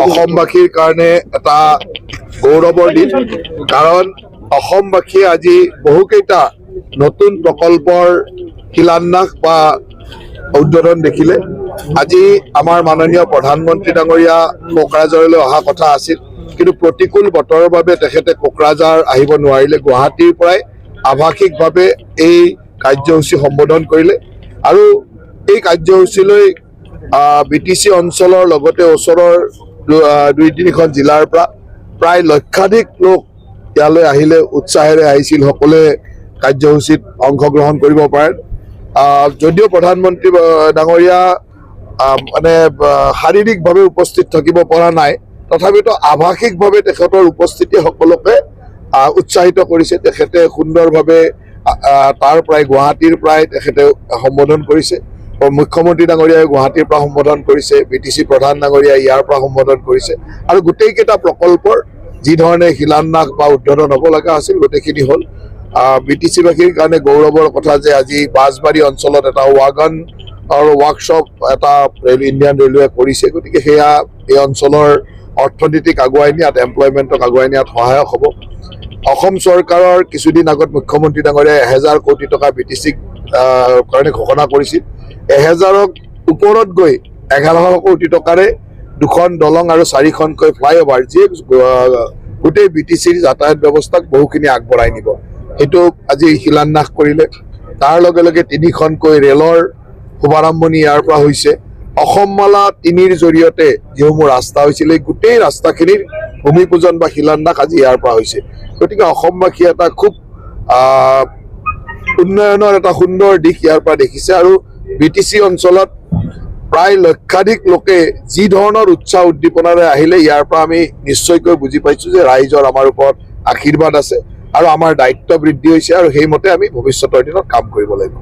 অসমবাসীৰ কাৰণে এটা গৌৰৱৰ দিন, কাৰণ অসমবাসীয়ে আজি বহুকেইটা নতুন প্ৰকল্পৰ শিলান্যাস বা উদ্বোধন দেখিলে। আজি আমাৰ মাননীয় প্ৰধানমন্ত্ৰী ডাঙৰীয়া কোকৰাঝাৰলৈ অহা কথা আছিল, কিন্তু প্ৰতিকূল বতৰৰ বাবে তেখেতে কোকৰাঝাৰ আহিব নোৱাৰিলে। গুৱাহাটীৰ পৰাই আৱাসিকভাৱে এই কাৰ্যসূচী সম্বোধন কৰিলে আৰু এই কাৰ্যসূচীলৈ BTC অঞ্চলৰ লগতে ওচৰৰ 2-3খন জিলাৰ পৰা প্ৰায় লক্ষাধিক লোক ইয়ালৈ আহিলে, উৎসাহেৰে আহিছিল, সকলোৱে কাৰ্যসূচীত অংশগ্ৰহণ কৰিব পাৰে। যদিও প্ৰধানমন্ত্ৰী ডাঙৰীয়া মানে শাৰীৰিকভাৱে উপস্থিত থাকিব পৰা নাই, তথাপিতো আৱাসিকভাৱে তেখেতৰ উপস্থিতি সকলোকে উৎসাহিত কৰিছে। তেখেতে সুন্দৰভাৱে তাৰ পৰাই গুৱাহাটীৰ পৰাই তেখেতে সম্বোধন কৰিছে। মুখ্যমন্ত্ৰী ডাঙৰীয়াই গুৱাহাটীৰ পৰা সম্বোধন কৰিছে, BTC প্ৰধান ডাঙৰীয়াই ইয়াৰ পৰা সম্বোধন কৰিছে আৰু গোটেইকেইটা প্ৰকল্পৰ যি ধৰণে শিলান্যাস বা উদ্বোধন হ'ব লগা আছিল গোটেইখিনি হ'ল। BTCবাসীৰ কাৰণে গৌৰৱৰ কথা যে আজি বাঁছবাৰী অঞ্চলত এটা ৱাগন আৰু ৱৰ্কশ্বপ এটা ইণ্ডিয়ান ৰেলৱে কৰিছে, গতিকে সেয়া এই অঞ্চলৰ অৰ্থনীতিক আগুৱাই নিয়াত, এমপ্লয়মেণ্টক আগুৱাই নিয়াত সহায়ক হ'ব। অসম চৰকাৰৰ কিছুদিন আগত মুখ্যমন্ত্ৰী ডাঙৰীয়াই 1000 কোটি টকা BTCক কাৰণে ঘোষণা কৰিছিল। 1000ৰ ওপৰত গৈ 1100 কোটি টকাৰে 2খন দলং আৰু 4খনকৈ ফ্লাইঅভাৰ, যিয়ে গোটেই BTCৰ যাতায়াত ব্যৱস্থাক বহুখিনি আগবঢ়াই নিব, সেইটো আজি শিলান্যাস কৰিলে। তাৰ লগে লগে 3খনকৈ ৰেলৰ শুভাৰম্ভণি ইয়াৰ পৰা হৈছে। অসমমালা 3ৰ জৰিয়তে যিসমূহ ৰাস্তা হৈছিল, এই গোটেই ৰাস্তাখিনিৰ ভূমি পূজন বা শিলান্যাস আজি ইয়াৰ পৰা হৈছে। গতিকে অসমবাসীয়ে এটা খুব উন্নয়নৰ এটা সুন্দৰ দিশ ইয়াৰ পৰা দেখিছে আৰু BTC অঞ্চলত প্ৰায় লক্ষাধিক লোকে যি ধৰণৰ উৎসাহ উদ্দীপনাৰে আহিলে, ইয়াৰ পৰা আমি নিশ্চয়কৈ বুজি পাইছোঁ যে ৰাইজৰ আমাৰ ওপৰত আশীৰ্বাদ আছে আৰু আমাৰ দায়িত্ব বৃদ্ধি হৈছে আৰু সেইমতে আমি ভৱিষ্যতৰ দিনত কাম কৰিব লাগিব।